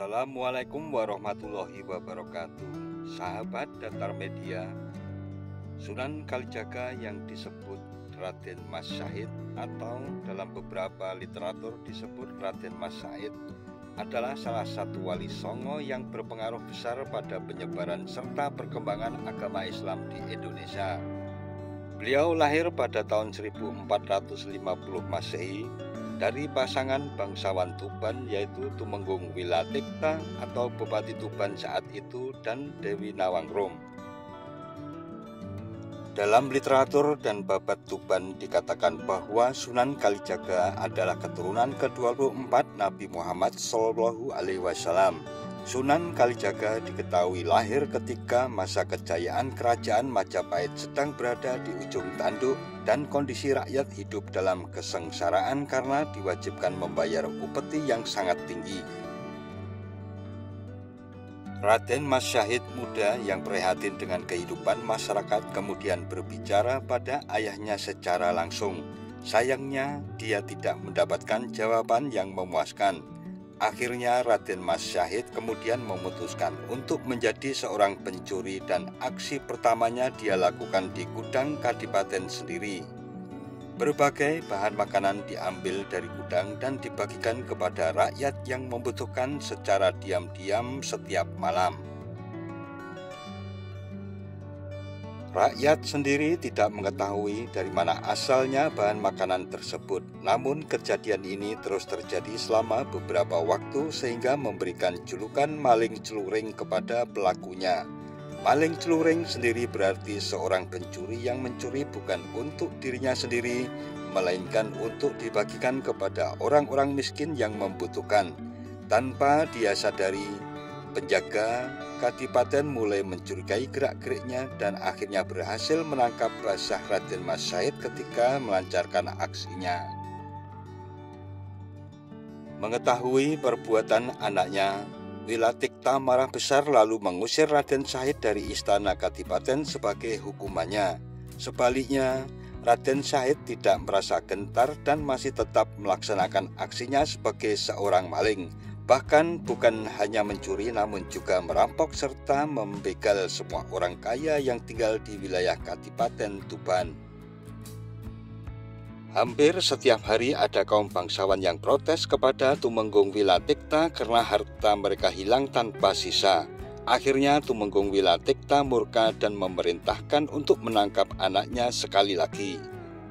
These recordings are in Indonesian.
Assalamualaikum warahmatullahi wabarakatuh. Sahabat Datar Media, Sunan Kalijaga yang disebut Raden Mas Syahid atau dalam beberapa literatur disebut Raden Mas Said adalah salah satu wali songo yang berpengaruh besar pada penyebaran serta perkembangan agama Islam di Indonesia. Beliau lahir pada tahun 1450 Masehi dari pasangan bangsawan Tuban yaitu Tumenggung Wilatikta atau Bupati Tuban saat itu dan Dewi Nawangrum. Dalam literatur dan babat Tuban dikatakan bahwa Sunan Kalijaga adalah keturunan ke-24 Nabi Muhammad SAW. Sunan Kalijaga diketahui lahir ketika masa kejayaan kerajaan Majapahit sedang berada di ujung tanduk dan kondisi rakyat hidup dalam kesengsaraan karena diwajibkan membayar upeti yang sangat tinggi. Raden Mas Syahid muda yang prihatin dengan kehidupan masyarakat kemudian berbicara pada ayahnya secara langsung. Sayangnya dia tidak mendapatkan jawaban yang memuaskan. Akhirnya Raden Mas Syahid kemudian memutuskan untuk menjadi seorang pencuri dan aksi pertamanya dia lakukan di gudang kadipaten sendiri. Berbagai bahan makanan diambil dari gudang dan dibagikan kepada rakyat yang membutuhkan secara diam-diam setiap malam. Rakyat sendiri tidak mengetahui dari mana asalnya bahan makanan tersebut. Namun kejadian ini terus terjadi selama beberapa waktu sehingga memberikan julukan maling celuring kepada pelakunya. Maling celuring sendiri berarti seorang pencuri yang mencuri bukan untuk dirinya sendiri, melainkan untuk dibagikan kepada orang-orang miskin yang membutuhkan. Tanpa dia sadari, penjaga kadipaten mulai mencurigai gerak-geriknya dan akhirnya berhasil menangkap basah Raden Mas Syahid ketika melancarkan aksinya. Mengetahui perbuatan anaknya, Wilatikta marah besar lalu mengusir Raden Syahid dari istana kadipaten sebagai hukumannya. Sebaliknya, Raden Syahid tidak merasa gentar dan masih tetap melaksanakan aksinya sebagai seorang maling. Bahkan bukan hanya mencuri namun juga merampok serta membegal semua orang kaya yang tinggal di wilayah Kadipaten Tuban. Hampir setiap hari ada kaum bangsawan yang protes kepada Tumenggung Wilatikta karena harta mereka hilang tanpa sisa. Akhirnya Tumenggung Wilatikta murka dan memerintahkan untuk menangkap anaknya sekali lagi.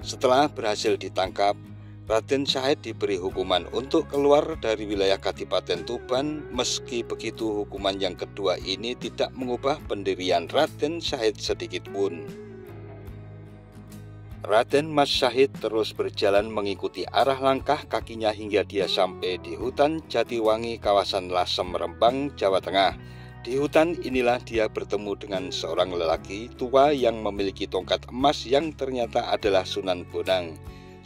Setelah berhasil ditangkap, Raden Syahid diberi hukuman untuk keluar dari wilayah Kadipaten Tuban. Meski begitu, hukuman yang kedua ini tidak mengubah pendirian Raden Syahid sedikitpun. Raden Mas Syahid terus berjalan mengikuti arah langkah kakinya hingga dia sampai di hutan Jatiwangi, kawasan Lasem, Rembang, Jawa Tengah. Di hutan inilah dia bertemu dengan seorang lelaki tua yang memiliki tongkat emas yang ternyata adalah Sunan Bonang.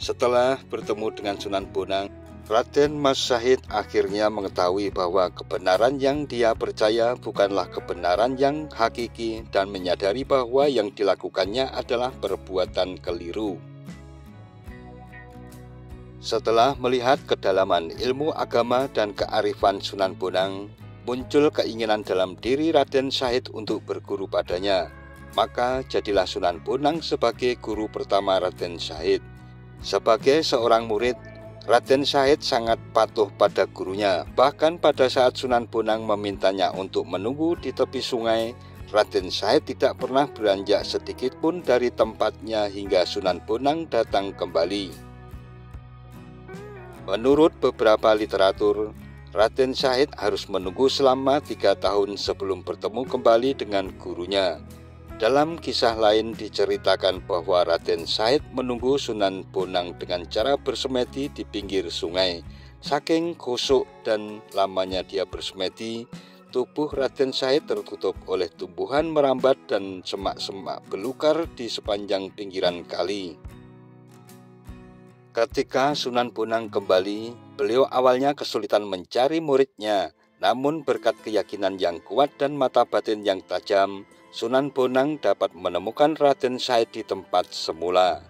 Setelah bertemu dengan Sunan Bonang, Raden Mas Syahid akhirnya mengetahui bahwa kebenaran yang dia percaya bukanlah kebenaran yang hakiki dan menyadari bahwa yang dilakukannya adalah perbuatan keliru. Setelah melihat kedalaman ilmu agama dan kearifan Sunan Bonang, muncul keinginan dalam diri Raden Syahid untuk berguru padanya. Maka jadilah Sunan Bonang sebagai guru pertama Raden Syahid. Sebagai seorang murid, Raden Syahid sangat patuh pada gurunya. Bahkan pada saat Sunan Bonang memintanya untuk menunggu di tepi sungai, Raden Syahid tidak pernah beranjak sedikit pun dari tempatnya hingga Sunan Bonang datang kembali. Menurut beberapa literatur, Raden Syahid harus menunggu selama 3 tahun sebelum bertemu kembali dengan gurunya. Dalam kisah lain diceritakan bahwa Raden Syahid menunggu Sunan Bonang dengan cara bersemedi di pinggir sungai. Saking kusuk dan lamanya dia bersemedi, tubuh Raden Syahid tertutup oleh tumbuhan merambat dan semak-semak belukar di sepanjang pinggiran kali. Ketika Sunan Bonang kembali, beliau awalnya kesulitan mencari muridnya. Namun berkat keyakinan yang kuat dan mata batin yang tajam, Sunan Bonang dapat menemukan Raden Syahid di tempat semula.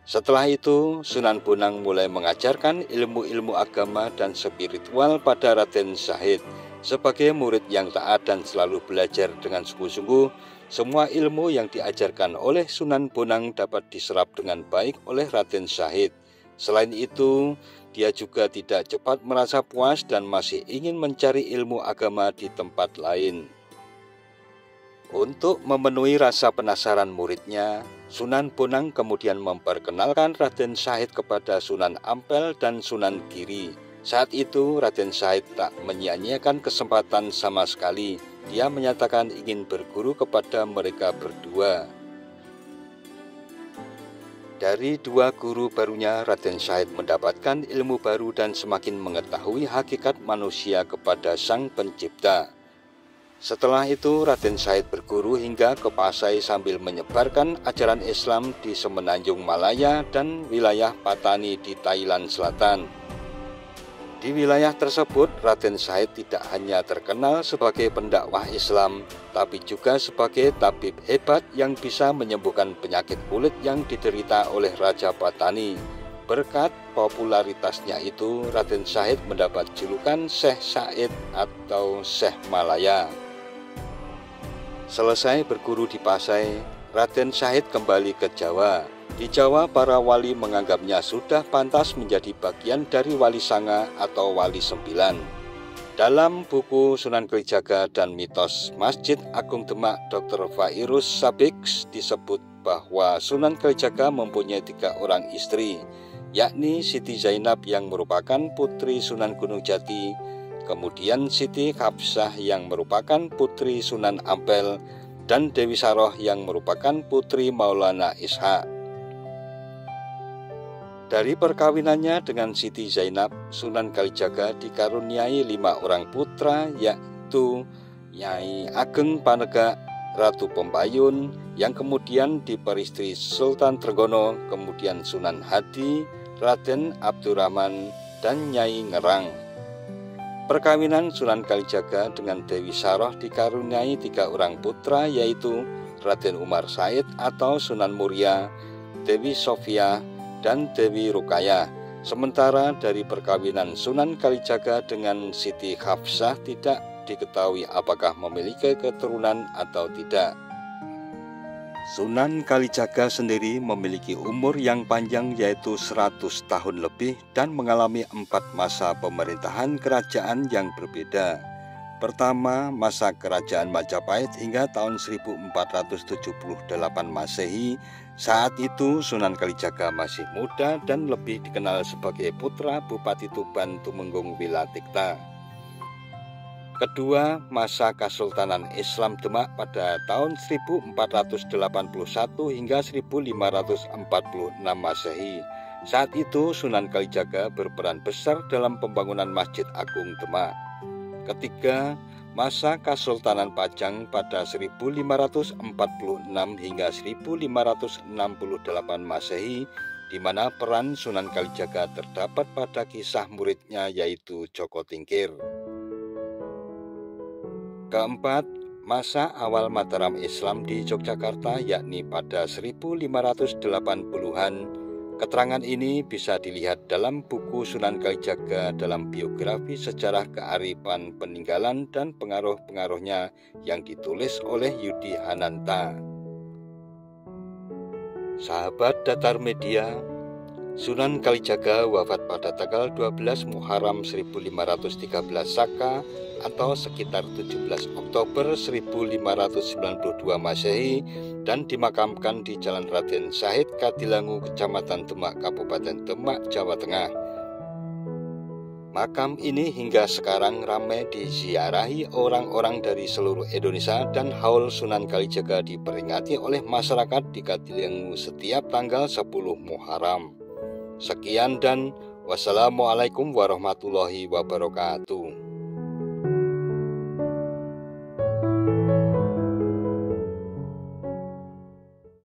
Setelah itu, Sunan Bonang mulai mengajarkan ilmu-ilmu agama dan spiritual pada Raden Syahid. Sebagai murid yang taat dan selalu belajar dengan sungguh-sungguh, semua ilmu yang diajarkan oleh Sunan Bonang dapat diserap dengan baik oleh Raden Syahid. Selain itu, dia juga tidak cepat merasa puas dan masih ingin mencari ilmu agama di tempat lain. Untuk memenuhi rasa penasaran muridnya, Sunan Bonang kemudian memperkenalkan Raden Syahid kepada Sunan Ampel dan Sunan Giri. Saat itu Raden Syahid tak menyia-nyiakan kesempatan sama sekali. Dia menyatakan ingin berguru kepada mereka berdua. Dari dua guru barunya, Raden Syahid mendapatkan ilmu baru dan semakin mengetahui hakikat manusia kepada Sang Pencipta. Setelah itu Raden Syahid berguru hingga ke Pasai sambil menyebarkan ajaran Islam di semenanjung Malaya dan wilayah Patani di Thailand Selatan. Di wilayah tersebut, Raden Syahid tidak hanya terkenal sebagai pendakwah Islam, tapi juga sebagai tabib hebat yang bisa menyembuhkan penyakit kulit yang diderita oleh Raja Patani. Berkat popularitasnya itu, Raden Syahid mendapat julukan Syekh Said atau Syekh Malaya. Selesai berguru di Pasai, Raden Syahid kembali ke Jawa. Di Jawa, para wali menganggapnya sudah pantas menjadi bagian dari Wali Sanga atau Wali Sembilan. Dalam buku Sunan Kalijaga dan Mitos Masjid Agung Demak Dr. Fairuz Sabiq disebut bahwa Sunan Kalijaga mempunyai 3 orang istri, yakni Siti Zainab yang merupakan putri Sunan Gunung Jati, kemudian Siti Hafsah yang merupakan putri Sunan Ampel, dan Dewi Saroh yang merupakan putri Maulana Ishaq. Dari perkawinannya dengan Siti Zainab, Sunan Kalijaga dikaruniai 5 orang putra, yaitu Nyai Ageng Panegak, Ratu Pembayun, yang kemudian diperistri Sultan Trenggono, kemudian Sunan Hadi, Raden Abdurrahman, dan Nyai Ngerang. Perkawinan Sunan Kalijaga dengan Dewi Saroh dikaruniai 3 orang putra, yaitu Raden Umar Said atau Sunan Muria, Dewi Sofia, dan Dewi Rukayah. Sementara dari perkawinan Sunan Kalijaga dengan Siti Hafsah tidak diketahui apakah memiliki keturunan atau tidak. Sunan Kalijaga sendiri memiliki umur yang panjang, yaitu 100 tahun lebih, dan mengalami 4 masa pemerintahan kerajaan yang berbeda. Pertama, masa kerajaan Majapahit hingga tahun 1478 Masehi. Saat itu Sunan Kalijaga masih muda dan lebih dikenal sebagai putra Bupati Tuban Tumenggung Wilatikta. Kedua, masa Kesultanan Islam Demak pada tahun 1481 hingga 1546 Masehi. Saat itu Sunan Kalijaga berperan besar dalam pembangunan Masjid Agung Demak. Ketiga, masa Kesultanan Pajang pada 1546 hingga 1568 Masehi, di mana peran Sunan Kalijaga terdapat pada kisah muridnya, yaitu Joko Tingkir. Keempat, masa awal Mataram Islam di Yogyakarta, yakni pada 1580-an. Keterangan ini bisa dilihat dalam buku Sunan Kalijaga dalam biografi sejarah kearifan peninggalan dan pengaruh-pengaruhnya yang ditulis oleh Yudi Hananta. Sahabat Datar Media, Sunan Kalijaga wafat pada tanggal 12 Muharram 1513 Saka atau sekitar 17 Oktober 1592 Masehi dan dimakamkan di Jalan Raden Syahid, Kadilangu, Kecamatan Demak, Kabupaten Demak, Jawa Tengah. Makam ini hingga sekarang ramai diziarahi orang-orang dari seluruh Indonesia dan haul Sunan Kalijaga diperingati oleh masyarakat di Kadilangu setiap tanggal 10 Muharram. Sekian dan wassalamualaikum warahmatullahi wabarakatuh.